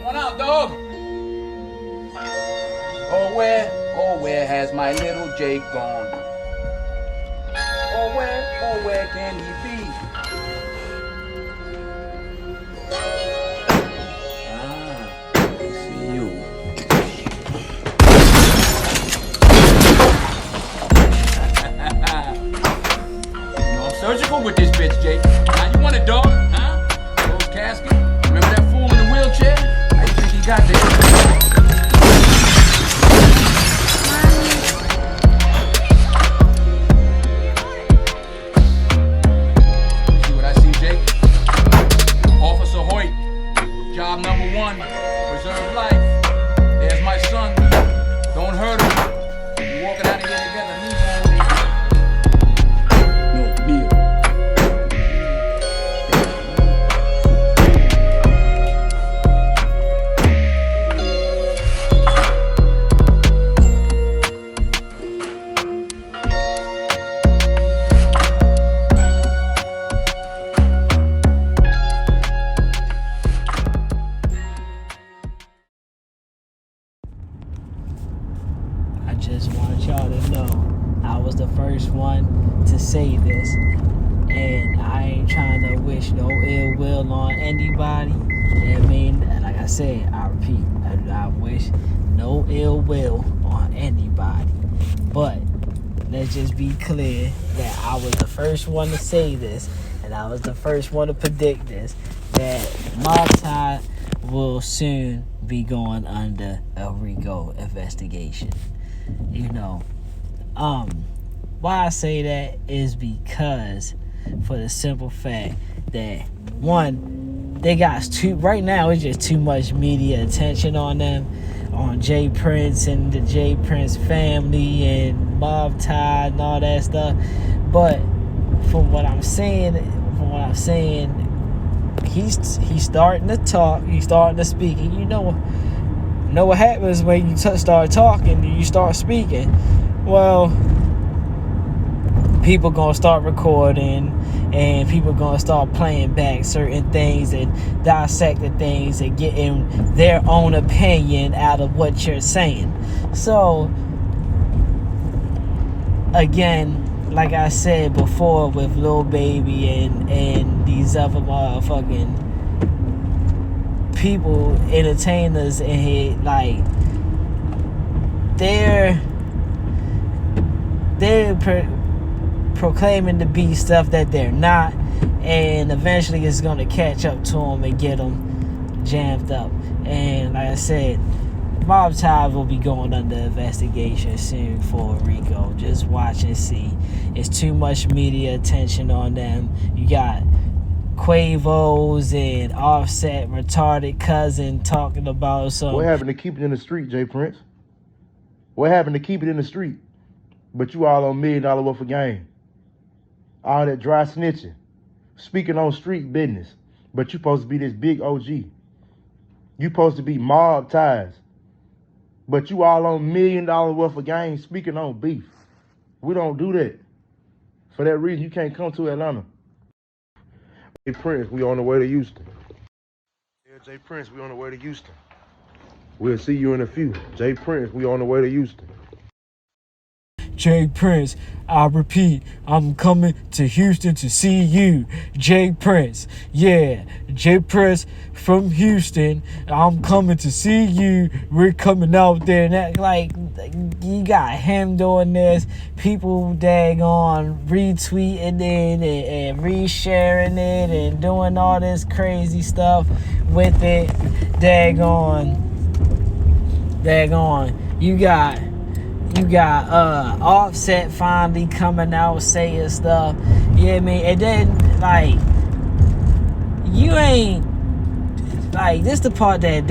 on out, dog. Oh, where has my little Jake gone? Oh, where can he be? I see you. I'm surgical with this bitch, Jake. Now you want it, dog? Huh? Closed casket? Remember that fool in the wheelchair? How you think he got there? See what I see, Jake? Officer Hoyt, job number 1, preserve life. There's my son. Don't hurt him. We're walking out of here together. No, Bill. I just want y'all to know I was the first one to say this, and I ain't trying to wish no ill will on anybody. I mean, like I said, I repeat, I do not wish no ill will on anybody. But let's just be clear that I was the first one to say this, and I was the first one to predict this, that Mob Tide will soon be going under a R.I.C.O investigation. You know, why I say that is because, for the simple fact that, one, they got right now it's just too much media attention on them, on J Prince and the J Prince family and Mob Tide and all that stuff. But from what I'm saying, he's starting to talk, he's starting to speak, and you know what happens when you start talking, you start speaking. Well, people gonna start recording, and people gonna start playing back certain things and dissecting things and getting their own opinion out of what you're saying. So, again, like I said before with Lil Baby and these other motherfucking people, entertainers in here, like they're proclaiming to be stuff that they're not, and eventually it's gonna catch up to them and get them jammed up. And like I said, Mob Tide will be going under investigation soon for R.I.C.O. Just watch and see. It's too much media attention on them. You got Quavo's and Offset retarded cousin talking about some. What happened to keep it in the street, J Prince? What happened to keep it in the street? But you all on $1 million worth of game. All that dry snitching. Speaking on street business. But you supposed to be this big OG. You supposed to be Mob Ties. But you all on $1 million worth of game speaking on beef. We don't do that. For that reason, you can't come to Atlanta. J Prince, we on the way to Houston. Yeah, J Prince, we on the way to Houston. We'll see you in a few. J Prince, we on the way to Houston. J Prince, I repeat, I'm coming to Houston to see you. J Prince, yeah, J Prince from Houston, I'm coming to see you. We're coming out there. And that, like, you got him doing this, people daggone retweeting it and resharing it and doing all this crazy stuff with it. Daggone, you got Offset finally coming out saying stuff. Yeah, I mean, and then like you ain't like this the part that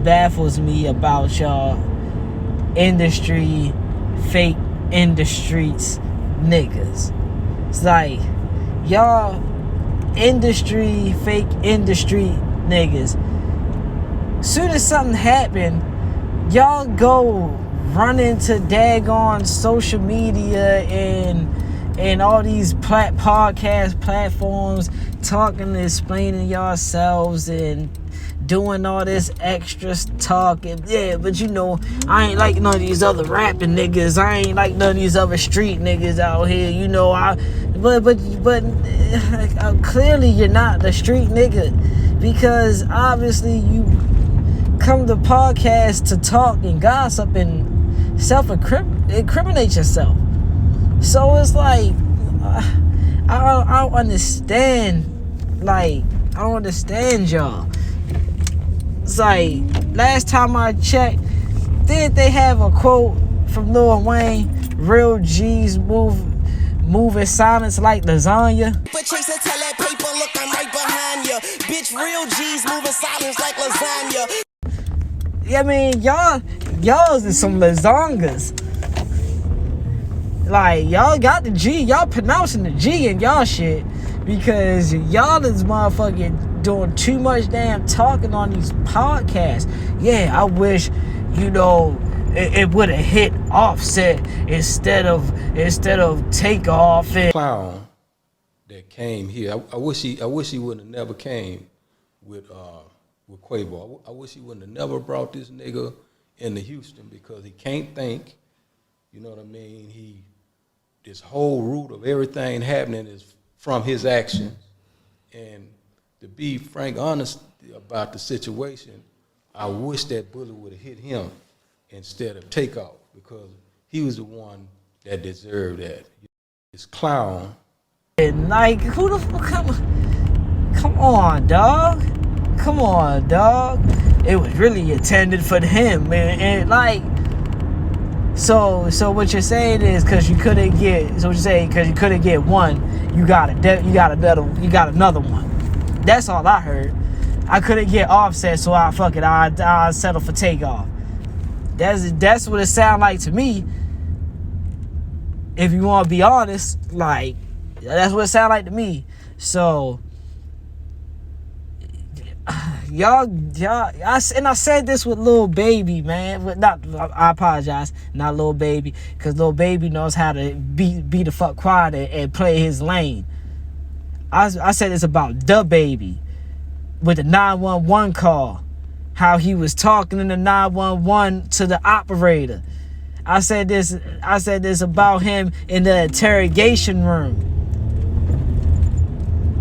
baffles me about y'all industry, fake industries niggas. It's like y'all industry, fake industry niggas. Soon as something happen, y'all go run into daggone social media and all these podcast platforms talking and explaining yourselves and doing all this extra talking. Yeah, but you know, I ain't like none of these other rapping niggas. I ain't like none of these other street niggas out here. You know, but clearly you're not the street nigga, because obviously you come to podcast to talk and gossip and self-incriminate yourself. So it's like, I don't understand. Like, I don't understand y'all. It's like, last time I checked, did they have a quote from Lil Wayne? Real G's moving silence like lasagna. But Chaser, tell that paper, look, I'm right behind you. Bitch, real G's moving silence like lasagna. I mean, y'all is some lasagnas. Like, y'all got the G, y'all pronouncing the G in y'all shit, because y'all is motherfucking doing too much damn talking on these podcasts. Yeah, I wish, you know, it would have hit Offset instead of Takeoff. And clown that came here, I wish he wouldn't have never came with Quavo. I wish he wouldn't have never brought this nigga into Houston, because he can't think. You know what I mean? This whole root of everything happening is from his actions. And to be frank, honest about the situation, I wish that bullet would have hit him instead of Takeoff, because he was the one that deserved that. This clown. And like, who the fuck? Come on, dog. Come on, dog. It was really intended for him, man. And like, so what you're saying is, because you couldn't get one, you got another one. That's all I heard. I couldn't get Offset, so I settle for Takeoff. That's what it sound like to me. If you want to be honest, like, that's what it sound like to me. So y'all, I said this with Lil Baby, man. I apologize, not Lil Baby, because Lil Baby knows how to be the fuck quiet and play his lane. I said this about Da Baby with the 911 call, how he was talking in the 911 to the operator. I said this about him in the interrogation room.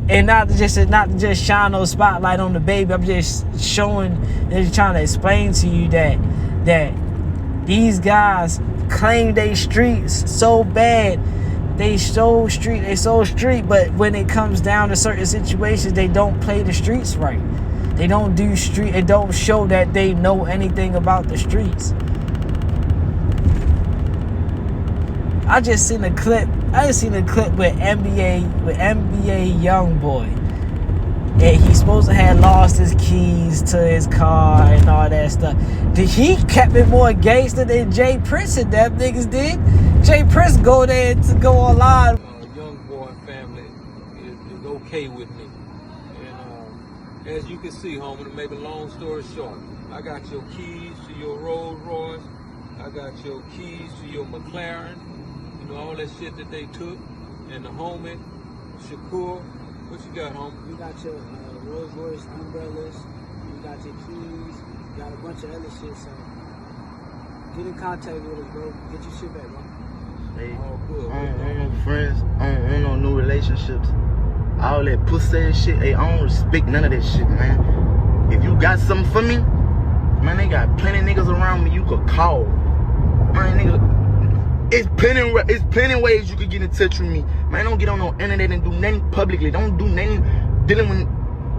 And not to just shine no spotlight on the baby. I'm just trying to explain to you that these guys claim they streets so bad. They so street, but when it comes down to certain situations, they don't play the streets right. They don't do street. It don't show that they know anything about the streets. I just seen a clip with NBA Youngboy, and he's supposed to have lost his keys to his car and all that stuff. He kept it more gangster than Jay Prince and them niggas did. Jay Prince go there to go online. Youngboy family is okay with me, and as you can see, homie, to make a long story short, I got your keys to your Rolls Royce, I got your keys to your McLaren. You know, all that shit that they took, and the homie, Shakur, what you got, homie? You got your Rolls Royce umbrellas, you got your keys, you got a bunch of other shit, so get in contact with us, bro. Get your shit back, bro. Hey, All good. I ain't no friends, I ain't no new relationships. All that pussy ass shit, hey, I don't respect none of that shit, man. If you got something for me, man, they got plenty of niggas around me you could call. Man, nigga, it's plenty ways you could get in touch with me. Man, don't get on no internet and do nothing publicly. Don't do nothing dealing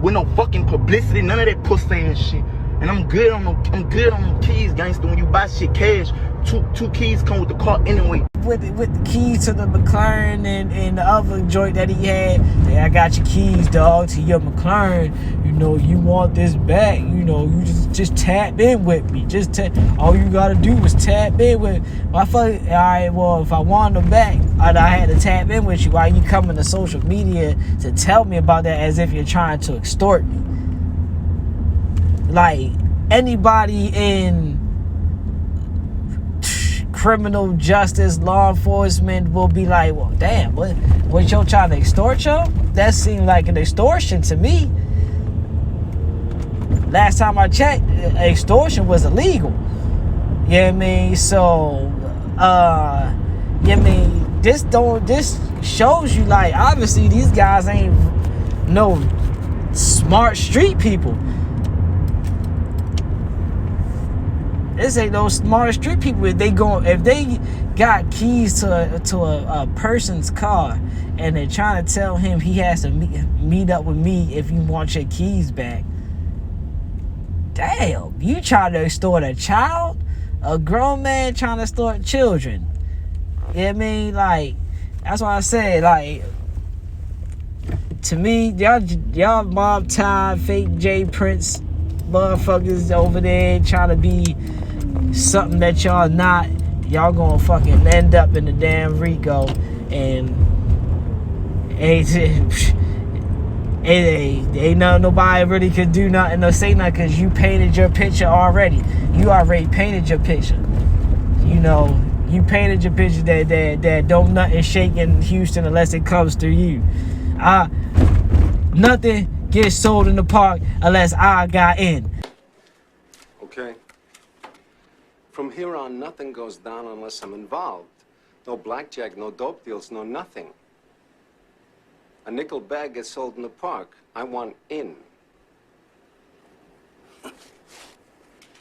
with no fucking publicity, none of that pussy and shit. And I'm good on them keys, gangster. When you buy shit cash, two keys come with the car anyway. With the keys to the McLaren and the other joint that he had, hey, I got your keys, dog, to your McLaren. You know, you want this back, you know, you just tap in with me. All you gotta do is tap in with me. Alright, well, if I want them back, I had to tap in with you. Why you coming to social media to tell me about that as if you're trying to extort me? Like, anybody in criminal justice, law enforcement will be like, well, damn, what y'all trying to extort y'all? That seemed like an extortion to me. last time I checked, extortion was illegal. You know what I mean? So, this shows you, like, obviously these guys ain't no smart street people. This ain't no smart street people. If they got keys to a person's car and they're trying to tell him he has to meet up with me if you want your keys back. Damn, you trying to extort a child? A grown man trying to extort children. You know what I mean? Like, that's why I said, like, to me, y'all Mob Tide, fake J Prince motherfuckers over there trying to be something that y'all not. Y'all gonna fucking end up in the damn RICO, and ain't nobody really could do nothing or say nothing because you painted your picture already. You already painted your picture. You know, you painted your picture that don't nothing shake in Houston unless it comes through you. Nothing gets sold in the park unless I got in. Okay. From here on, nothing goes down unless I'm involved. No blackjack, no dope deals, no nothing. A nickel bag gets sold in the park. I want in.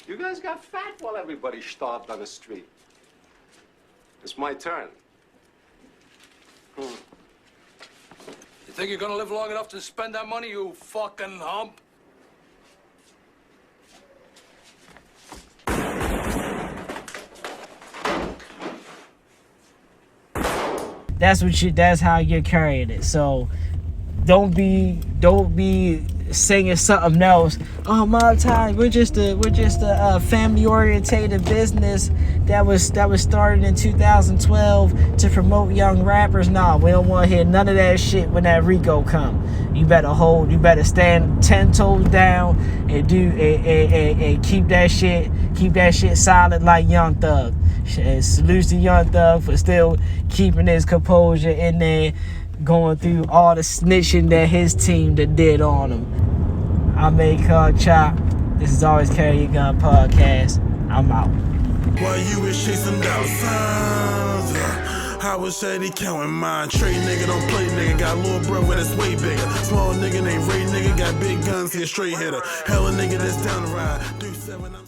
You guys got fat while everybody starved on the street. It's my turn. You think you're gonna live long enough to spend that money, you fucking hump? That's how you're carrying it. So don't be singing something else. Oh, Mob Tide, we're just a family orientated business that was started in 2012 to promote young rappers. Nah, we don't want to hear none of that shit when that RICO come. You better stand 10 toes down and keep that shit solid like Young Thug. Salute to Young Thug for still keeping his composure in there, going through all the snitching that his team did on him. I'm A-Cog Chop. This is Always Carry Your Gun podcast. I'm out. While you was chasing down signs, I was steady counting mine. Trade nigga, don't play nigga. Got a little brother that's way bigger. Small nigga named Ray nigga. Got big guns, he a straight hitter. Hella nigga that's down the ride. 3-7, I'm